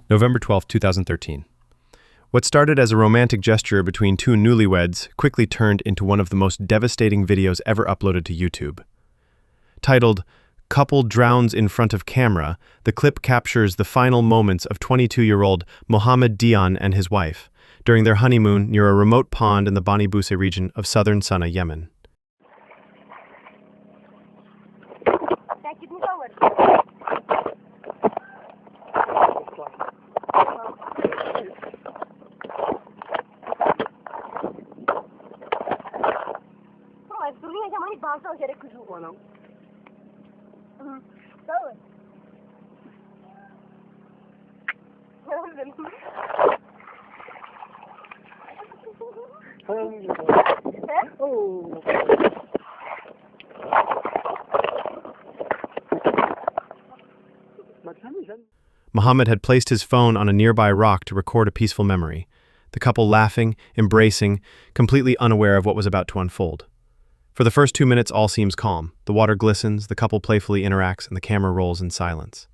November 12, 2013. What started as a romantic gesture between two newlyweds quickly turned into one of the most devastating videos ever uploaded to YouTube. Titled, "Couple Drowns in Front of Camera," the clip captures the final moments of 22-year-old Muhammad Dian and his wife during their honeymoon near a remote pond in the Bonnie Boose region of southern Sana'a, Yemen. Muhammad had placed his phone on a nearby rock to record a peaceful memory, the couple laughing, embracing, completely unaware of what was about to unfold. For the first 2 minutes, all seems calm. The water glistens, the couple playfully interacts, and the camera rolls in silence.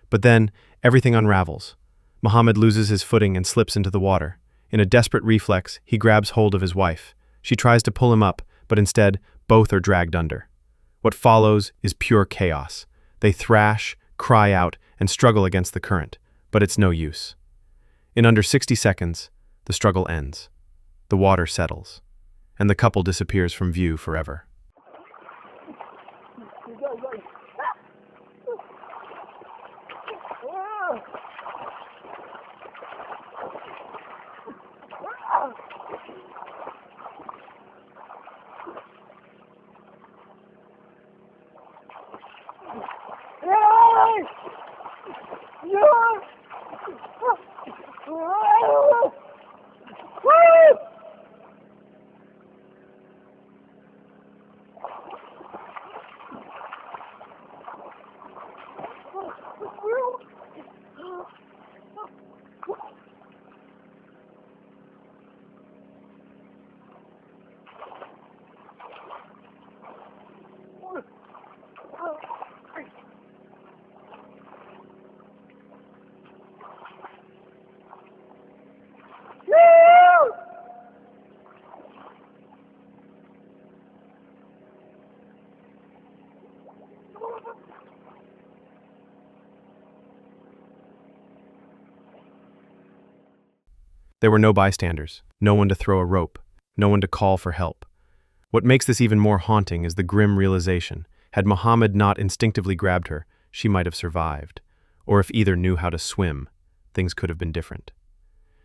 But then, everything unravels. Muhammad loses his footing and slips into the water. In a desperate reflex, he grabs hold of his wife. She tries to pull him up, but instead, both are dragged under. What follows is pure chaos. They thrash, cry out, and struggle against the current, but it's no use. In under 60 seconds, the struggle ends. The water settles, and the couple disappears from view forever. There were no bystanders, no one to throw a rope, no one to call for help. What makes this even more haunting is the grim realization, had Muhammad not instinctively grabbed her, she might have survived. Or if either knew how to swim, things could have been different.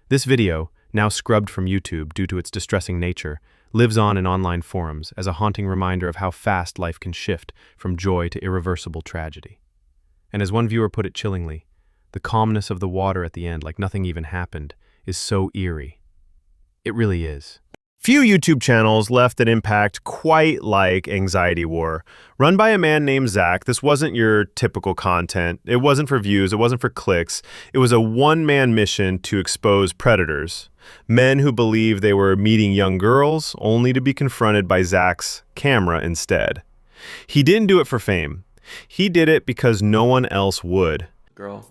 This video, now scrubbed from YouTube due to its distressing nature, lives on in online forums as a haunting reminder of how fast life can shift from joy to irreversible tragedy. And as one viewer put it chillingly, the calmness of the water at the end, like nothing even happened, is so eerie. It really is. Few YouTube channels left an impact quite like Anxiety War. Run by a man named Zach, this wasn't your typical content. It wasn't for views, it wasn't for clicks. It was a one-man mission to expose predators. Men who believed they were meeting young girls, only to be confronted by Zach's camera instead. He didn't do it for fame. He did it because no one else would. Girl.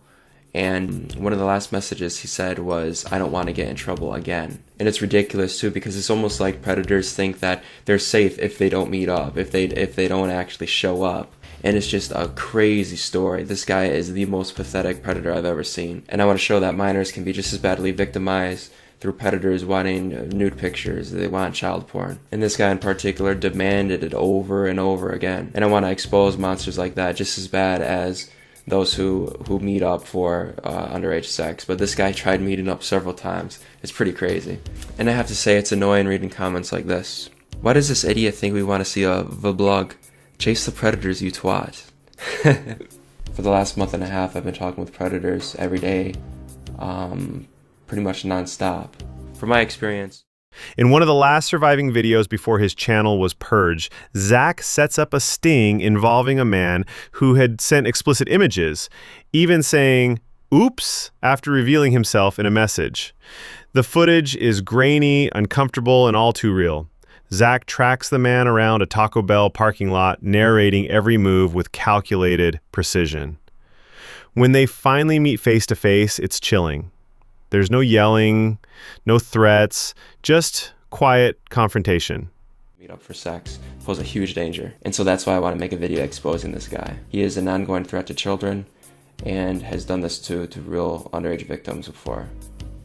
And one of the last messages he said was, "I don't want to get in trouble again." And it's ridiculous too, because it's almost like predators think that they're safe if they don't meet up, if they don't actually show up. And it's just a crazy story. This guy is the most pathetic predator I've ever seen. And I want to show that minors can be just as badly victimized through predators wanting nude pictures. They want child porn. And this guy in particular demanded it over and over again. And I want to expose monsters like that just as bad as those who meet up for underage sex. But this guy tried meeting up several times. It's pretty crazy. And I have to say, it's annoying reading comments like this. Why does this idiot think we want to see a vlog? Chase the predators, you twat. For the last month and a half, I've been talking with predators every day, pretty much non-stop. From my experience, In one of the last surviving videos before his channel was purged, Zach sets up a sting involving a man who had sent explicit images, even saying, "oops," after revealing himself in a message. The footage is grainy, uncomfortable, and all too real. Zach tracks the man around a Taco Bell parking lot, narrating every move with calculated precision. When they finally meet face to face, it's chilling. There's no yelling, no threats, just quiet confrontation. Meet up for sex pose a huge danger. And so that's why I want to make a video exposing this guy. He is an ongoing threat to children and has done this to real underage victims before.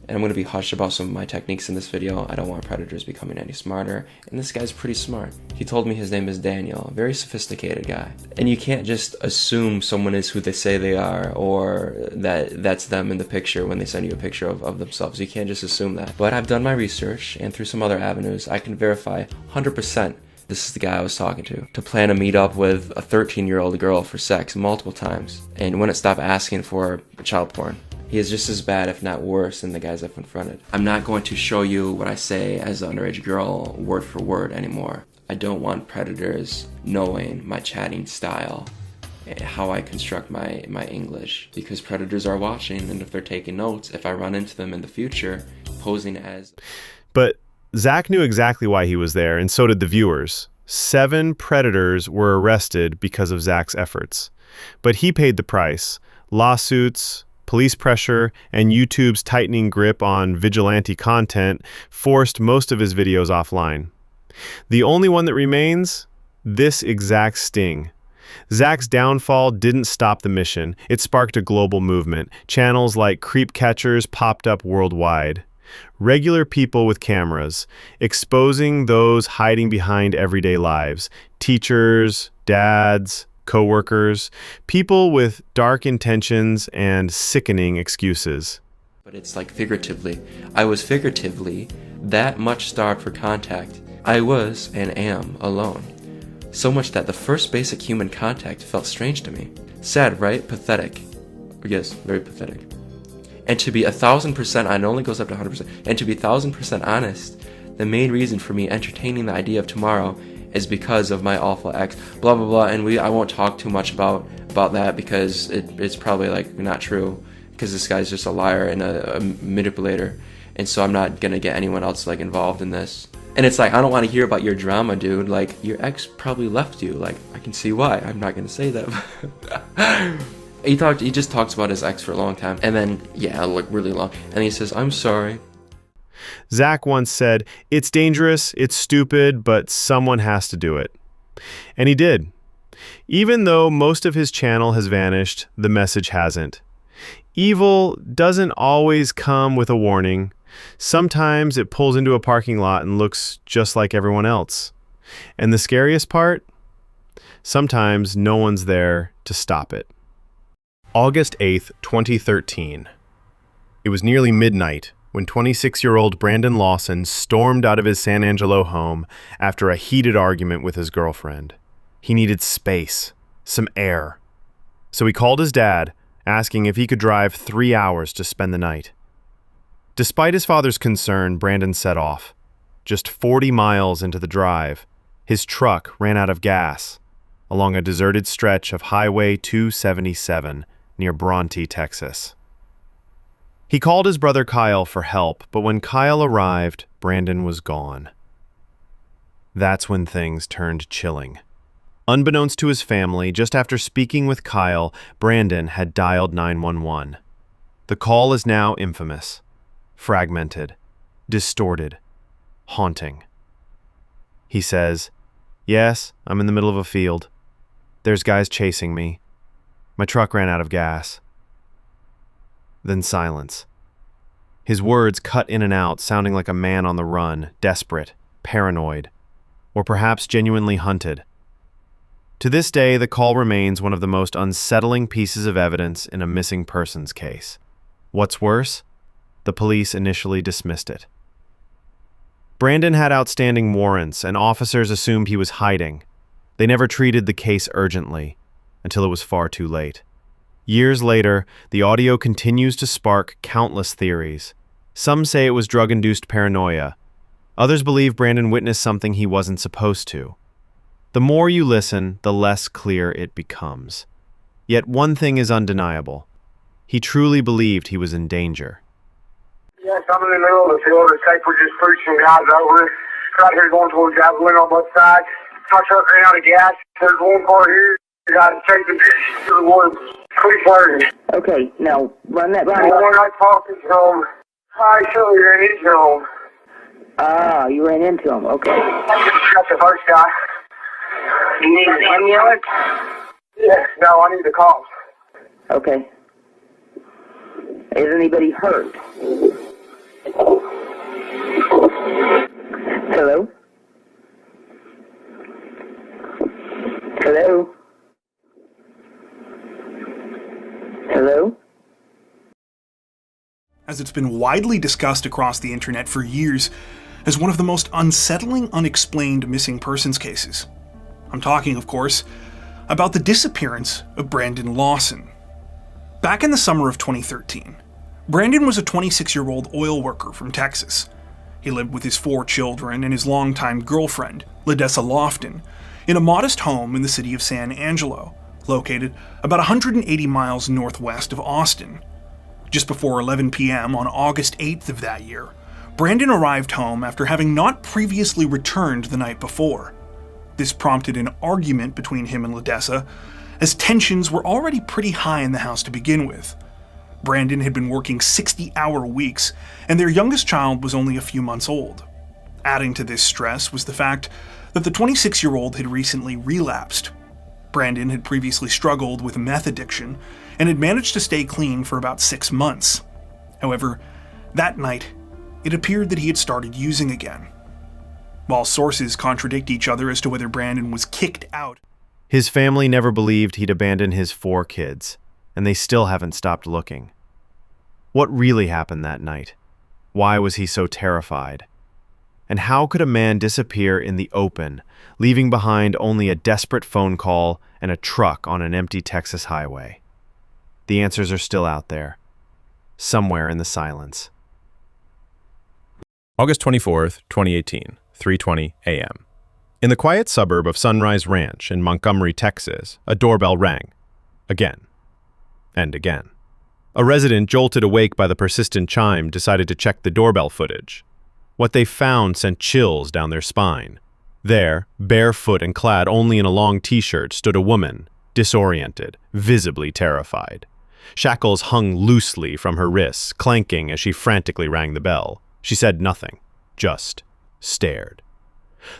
And I'm going to be hushed about some of my techniques in this video. I don't want predators becoming any smarter. And this guy's pretty smart. He told me his name is Daniel, a very sophisticated guy. And you can't just assume someone is who they say they are, or that that's them in the picture when they send you a picture of themselves. You can't just assume that. But I've done my research, and through some other avenues, I can verify 100% this is the guy I was talking to plan a meetup with a 13-year-old girl for sex multiple times, and wouldn't stop asking for child porn. He is just as bad, if not worse, than the guys I've confronted. I'm not going to show you what I say as an underage girl word for word anymore. I don't want predators knowing my chatting style, how I construct my English, because predators are watching, and if they're taking notes, if I run into them in the future posing as... But Zach knew exactly why he was there, and so did the viewers. 7 predators were arrested because of Zach's efforts. But he paid the price. Lawsuits, police pressure, and YouTube's tightening grip on vigilante content forced most of his videos offline. The only one that remains? This exact sting. Zach's downfall didn't stop the mission. It sparked a global movement. Channels like Creep Catchers popped up worldwide. Regular people with cameras, exposing those hiding behind everyday lives. Teachers, dads, co-workers, people with dark intentions and sickening excuses. But it's like figuratively. I was figuratively that much starved for contact. I was and am alone. So much that the first basic human contact felt strange to me. Sad, right? Pathetic. Yes, very pathetic. And to be 1,000%, and it only goes up to 100%, and to be 1,000% honest, the main reason for me entertaining the idea of tomorrow is because of my awful ex, blah blah blah, and I won't talk too much about that because it's probably like not true, because this guy's just a liar and a manipulator, and so I'm not gonna get anyone else like involved in this. And it's like, I don't want to hear about your drama, dude. Like, your ex probably left you. Like, I can see why. I'm not gonna say that. He just talks about his ex for a long time, and then like really long, and he says, "I'm sorry." Zach once said, "It's dangerous, it's stupid, but someone has to do it." And he did. Even though most of his channel has vanished, the message hasn't. Evil doesn't always come with a warning. Sometimes it pulls into a parking lot and looks just like everyone else. And the scariest part? Sometimes no one's there to stop it. August 8th, 2013. It was nearly midnight when 26-year-old Brandon Lawson stormed out of his San Angelo home after a heated argument with his girlfriend. He needed space, some air. So he called his dad, asking if he could drive 3 hours to spend the night. Despite his father's concern, Brandon set off. Just 40 miles into the drive, his truck ran out of gas along a deserted stretch of Highway 277 near Bronte, Texas. He called his brother Kyle for help, but when Kyle arrived, Brandon was gone. That's when things turned chilling. Unbeknownst to his family, just after speaking with Kyle, Brandon had dialed 911. The call is now infamous, fragmented, distorted, haunting. He says, "Yes, I'm in the middle of a field. There's guys chasing me. My truck ran out of gas." Then silence. His words cut in and out, sounding like a man on the run, desperate, paranoid, or perhaps genuinely hunted. To this day, the call remains one of the most unsettling pieces of evidence in a missing persons case. What's worse, the police initially dismissed it. Brandon had outstanding warrants, and officers assumed he was hiding. They never treated the case urgently, until it was far too late. Years later, the audio continues to spark countless theories. Some say it was drug-induced paranoia. Others believe Brandon witnessed something he wasn't supposed to. The more you listen, the less clear it becomes. Yet one thing is undeniable. He truly believed he was in danger. Yes, I'm in the middle of the field. It's like we're just pushing guys over. Right here going towards Javelin on both sides. My truck ran out of gas. There's one car here. You got to take the pitch to the woods. Quick burning. Okay, now run that by The one I talked is home. I surely ran into him. Ah, you ran into him. Okay. That's the first guy. You need an ambulance? Yes, no, I need the cops. Okay. Is anybody hurt? Hello? Hello? Hello? As it's been widely discussed across the internet for years as one of the most unsettling unexplained missing persons cases. I'm talking, of course, about the disappearance of Brandon Lawson. Back in the summer of 2013, Brandon was a 26-year-old oil worker from Texas. He lived with his 4 children and his longtime girlfriend, Ladessa Lofton, in a modest home in the city of San Angelo, located about 180 miles northwest of Austin. Just before 11 p.m. on August 8th of that year, Brandon arrived home after having not previously returned the night before. This prompted an argument between him and Ladessa, as tensions were already pretty high in the house to begin with. Brandon had been working 60-hour weeks, and their youngest child was only a few months old. Adding to this stress was the fact that the 26-year-old had recently relapsed. Brandon had previously struggled with meth addiction and had managed to stay clean for about 6 months. However, that night, it appeared that he had started using again. While sources contradict each other as to whether Brandon was kicked out, His family never believed he'd abandoned his 4 kids, and they still haven't stopped looking. What really happened that night? Why was he so terrified? And how could a man disappear in the open, leaving behind only a desperate phone call and a truck on an empty Texas highway? The answers are still out there, somewhere in the silence. August 24th, 2018, 3:20 a.m. In the quiet suburb of Sunrise Ranch in Montgomery, Texas, a doorbell rang. Again. And again. A resident, jolted awake by the persistent chime, decided to check the doorbell footage. What they found sent chills down their spine. There, barefoot and clad only in a long t-shirt, stood a woman, disoriented, visibly terrified. Shackles hung loosely from her wrists, clanking as she frantically rang the bell. She said nothing, just stared.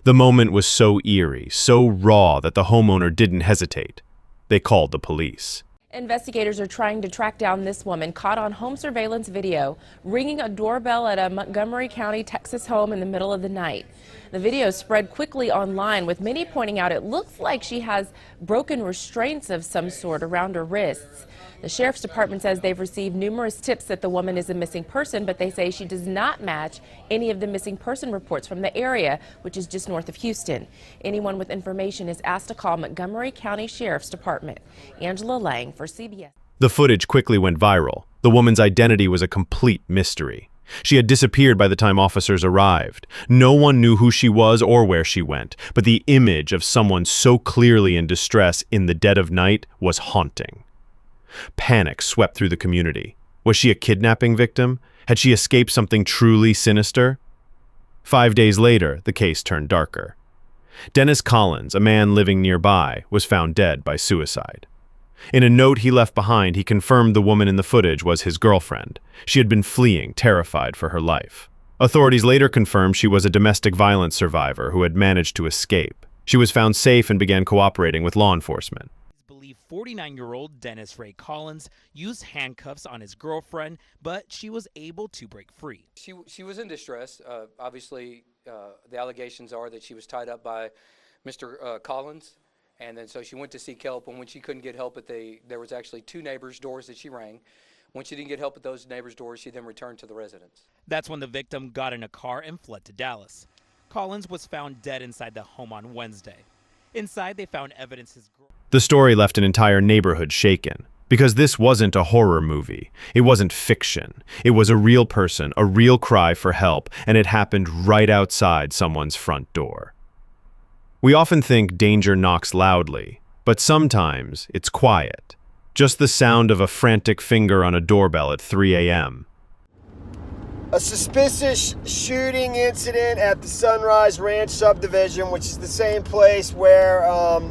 The moment was so eerie, so raw that the homeowner didn't hesitate. They called the police. Investigators are trying to track down this woman caught on home surveillance video ringing a doorbell at a Montgomery County, Texas home in the middle of the night. The video spread quickly online, with many pointing out it looks like she has broken restraints of some sort around her wrists. The sheriff's department says they've received numerous tips that the woman is a missing person, but they say she does not match any of the missing person reports from the area, which is just north of Houston. Anyone with information is asked to call Montgomery County Sheriff's Department. Angela Lang for CBS. The footage quickly went viral. The woman's identity was a complete mystery. She had disappeared by the time officers arrived. No one knew who she was or where she went, but the image of someone so clearly in distress in the dead of night was haunting. Panic swept through the community. Was she a kidnapping victim? Had she escaped something truly sinister? 5 days later, the case turned darker. Dennis Collins, a man living nearby, was found dead by suicide. In a note he left behind, he confirmed the woman in the footage was his girlfriend. She had been fleeing, terrified for her life. Authorities later confirmed she was a domestic violence survivor who had managed to escape. She was found safe and began cooperating with law enforcement. 49-year-old Dennis Ray Collins used handcuffs on his girlfriend, but she was able to break free. She was in distress. Obviously, the allegations are that she was tied up by Mr. Collins, and then so she went to seek help. And when she couldn't get help, there was actually 2 neighbors' doors that she rang. When she didn't get help at those neighbors' doors, she then returned to the residence. That's when the victim got in a car and fled to Dallas. Collins was found dead inside the home on Wednesday. Inside, they found evidence his girl. The story left an entire neighborhood shaken. Because this wasn't a horror movie. It wasn't fiction. It was a real person, a real cry for help, and it happened right outside someone's front door. We often think danger knocks loudly, but sometimes it's quiet. Just the sound of a frantic finger on a doorbell at 3 a.m. A suspicious shooting incident at the Sunrise Ranch subdivision, which is the same place where,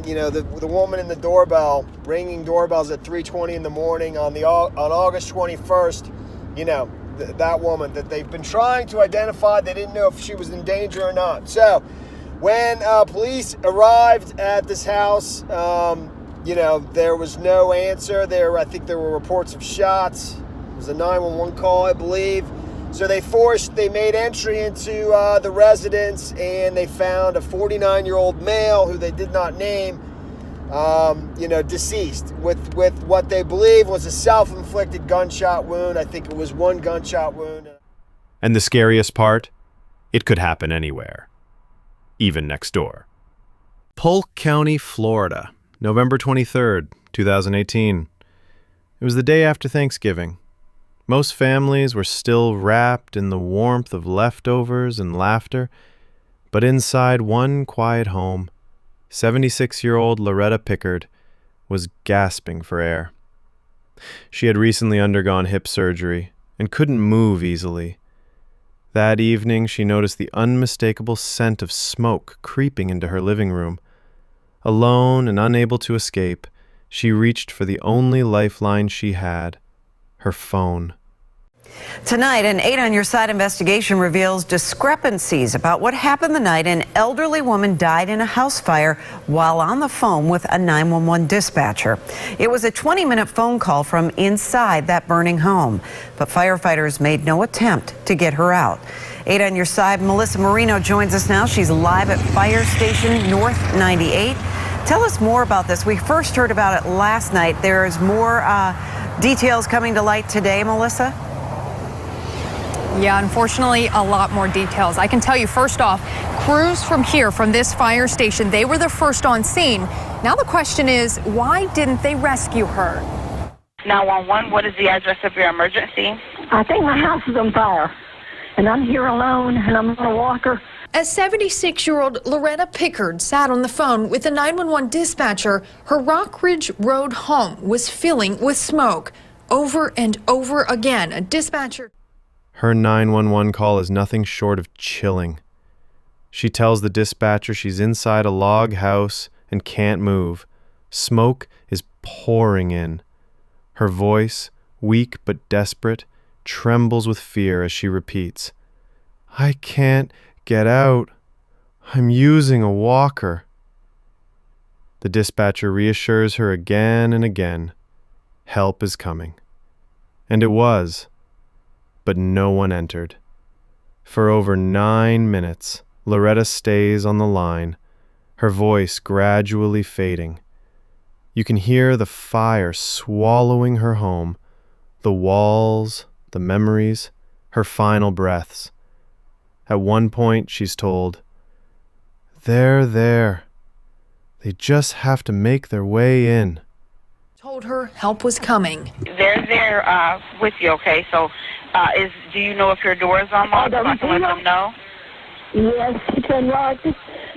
the woman in the doorbell, ringing doorbells at 3:20 in the morning on August 21st, that woman that they've been trying to identify. They didn't know if she was in danger or not. So when police arrived at this house, there was no answer. I think there were reports of shots. It was a 911 call, I believe. So they made entry into the residence, and they found a 49-year-old male who they did not name, deceased with what they believe was a self-inflicted gunshot wound. I think it was one gunshot wound. And the scariest part? It could happen anywhere, even next door. Polk County, Florida, November 23rd, 2018. It was the day after Thanksgiving. Most families were still wrapped in the warmth of leftovers and laughter, but inside one quiet home, 76-year-old Loretta Pickard was gasping for air. She had recently undergone hip surgery and couldn't move easily. That evening, she noticed the unmistakable scent of smoke creeping into her living room. Alone and unable to escape, she reached for the only lifeline she had, her phone. Tonight, an 8 on Your Side investigation reveals discrepancies about what happened the night an elderly woman died in a house fire while on the phone with a 911 dispatcher. It was a 20-minute phone call from inside that burning home, but firefighters made no attempt to get her out. 8 on Your Side, Melissa Marino joins us now. She's live at Fire Station North 98. Tell us more about this. We first heard about it last night. There's more details coming to light today, Melissa? Yeah, unfortunately, a lot more details. I can tell you, first off, crews from this fire station, they were the first on scene. Now the question is, why didn't they rescue her? 911, what is the address of your emergency? I think my house is on fire, and I'm here alone, and I'm on a walker. As 76-year-old Loretta Pickard sat on the phone with a 911 dispatcher, her Rock Ridge Road home was filling with smoke. Over and over again, a dispatcher... Her 911 call is nothing short of chilling. She tells the dispatcher she's inside a log house and can't move. Smoke is pouring in. Her voice, weak but desperate, trembles with fear as she repeats, "I can't get out. I'm using a walker." The dispatcher reassures her again and again. Help is coming. And it was. But no one entered. For over 9 minutes, Loretta stays on the line, her voice gradually fading. You can hear the fire swallowing her home, the walls, the memories, her final breaths. At one point, she's told, "They're there. They just have to make their way in." Told her help was coming. They're there with you, okay? So, do you know if your door is unlocked? So I can let them know? Yes, it's unlocked.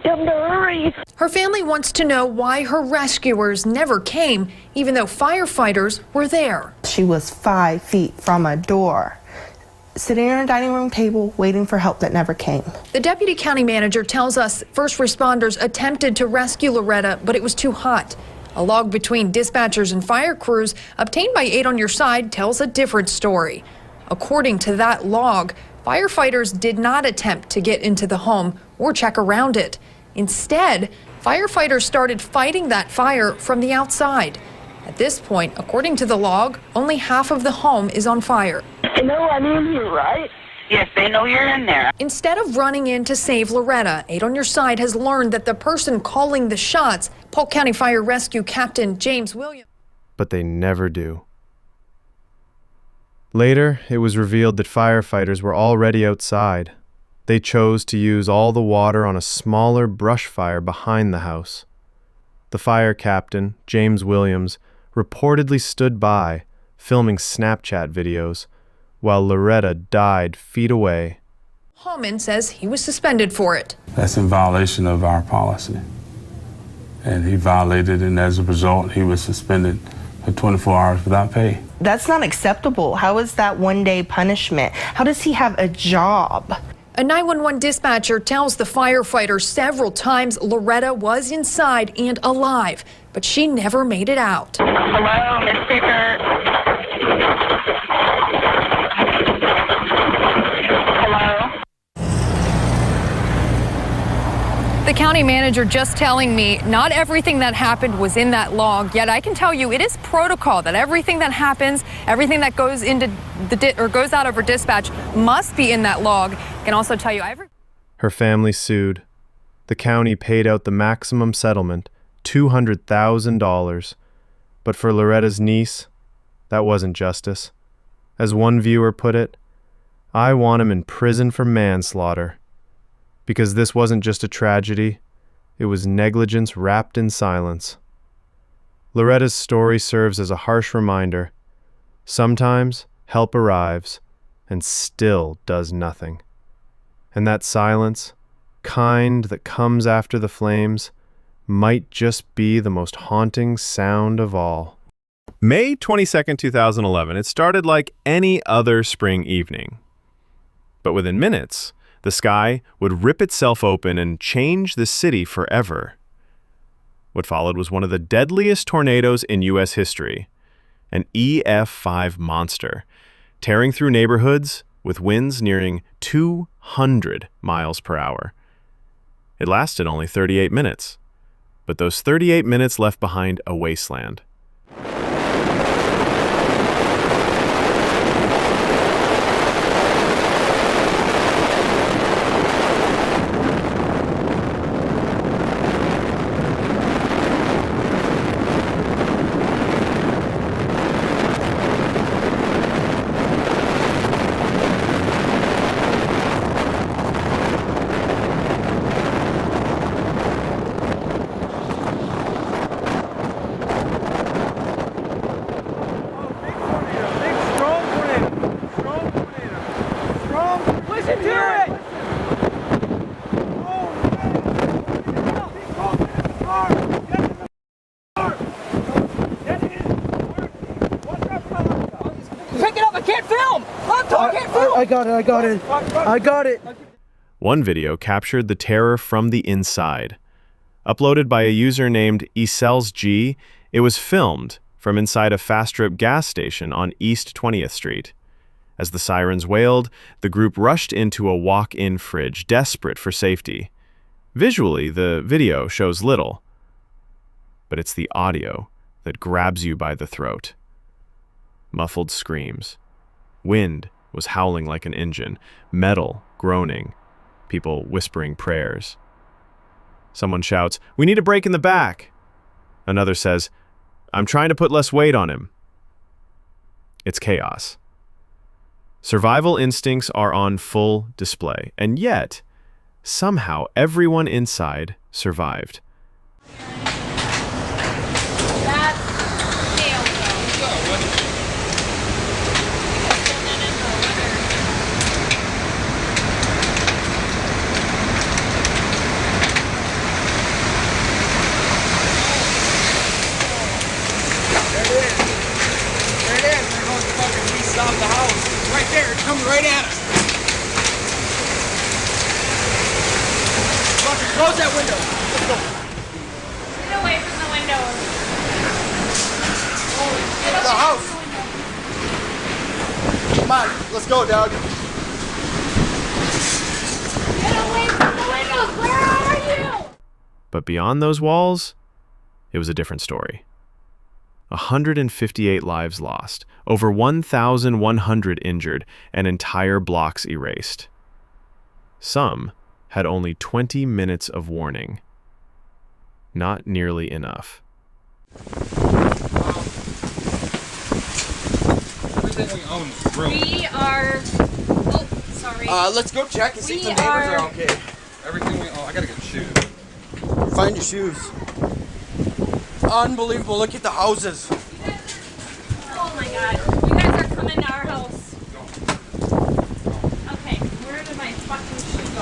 Tell them to hurry. Her family wants to know why her rescuers never came, even though firefighters were there. She was 5 feet from a door, sitting at a dining room table waiting for help that never came. The deputy county manager tells us first responders attempted to rescue Loretta, but it was too hot. A log between dispatchers and fire crews obtained by 8 on Your Side tells a different story. According to that log, firefighters did not attempt to get into the home or check around it. Instead, firefighters started fighting that fire from the outside. At this point, according to the log, only half of the home is on fire. You know I'm in here, right? Yes, they know you're in there. Instead of running in to save Loretta, 8 on Your Side has learned that the person calling the shots, Polk County Fire Rescue Captain James Williams. But they never do. Later, it was revealed that firefighters were already outside. They chose to use all the water on a smaller brush fire behind the house. The fire captain, James Williams, reportedly stood by, filming Snapchat videos, while Loretta died feet away. Hallman says he was suspended for it. That's in violation of our policy. And he violated it, and as a result, he was suspended for 24 hours without pay. That's not acceptable. How is that one-day punishment? How does he have a job? A 911 dispatcher tells the firefighters several times Loretta was inside and alive, but she never made it out. Hello, Miss Speaker. Hello. The county manager just telling me not everything that happened was in that log, yet I can tell you it is protocol that everything that happens, everything that goes into goes out of her dispatch must be in that log. I can also tell you Her family sued. The county paid out the maximum settlement, $200,000. But for Loretta's niece, that wasn't justice. As one viewer put it, "I want him in prison for manslaughter." Because this wasn't just a tragedy, it was negligence wrapped in silence. Loretta's story serves as a harsh reminder. Sometimes help arrives and still does nothing. And that silence, kind that comes after the flames, might just be the most haunting sound of all. May 22nd, 2011. It started like any other spring evening. But within minutes, the sky would rip itself open and change the city forever. What followed was one of the deadliest tornadoes in U.S. history, an EF5 monster, tearing through neighborhoods with winds nearing 200 miles per hour. It lasted only 38 minutes, but those 38 minutes left behind a wasteland. I got it. One video captured the terror from the inside. Uploaded by a user named ESelsG, it was filmed from inside a fast trip gas station on East 20th Street. As the sirens wailed, the group rushed into a walk-in fridge, desperate for safety. Visually, the video shows little, but it's the audio that grabs you by the throat. Muffled screams. Wind was howling like an engine, metal groaning, people whispering prayers. Someone shouts, "We need a break in the back." Another says, "I'm trying to put less weight on him." It's chaos. Survival instincts are on full display, and yet, somehow everyone inside survived. Off the house. Right there, it's coming right at us. Close that window. Let's go. Get away from the window. Get the house. Come on, let's go, dog. Get away from the windows. Where are you? But beyond those walls, it was a different story. 158 lives lost, over 1,100 injured, and entire blocks erased. Some had only 20 minutes of warning. Not nearly enough. Everything we own is ruined. We are... Oh, sorry. Let's go check and see if the neighbors are okay. Everything we own. I gotta get shoes. Find your shoes. Unbelievable. Look at the houses.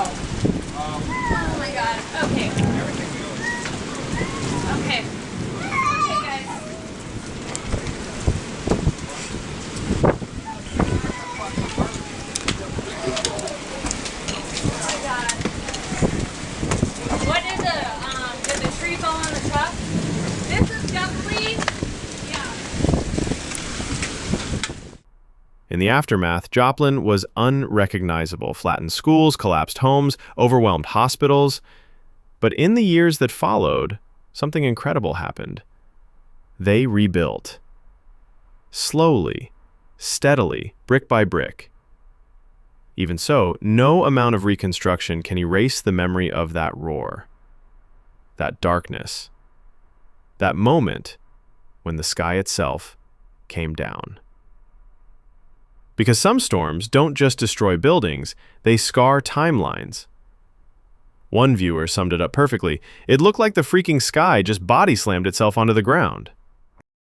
Oh my god. Okay. Okay. Okay, guys. Oh my god. What did the tree fall on the truck? This is definitely, yeah. In the aftermath, Joplin was unrecognizable. Flattened schools, collapsed homes, overwhelmed hospitals. But in the years that followed, something incredible happened. They rebuilt. Slowly, steadily, brick by brick. Even so, no amount of reconstruction can erase the memory of that roar, that darkness, that moment when the sky itself came down. Because some storms don't just destroy buildings, they scar timelines. One viewer summed it up perfectly. It looked like the freaking sky just body slammed itself onto the ground.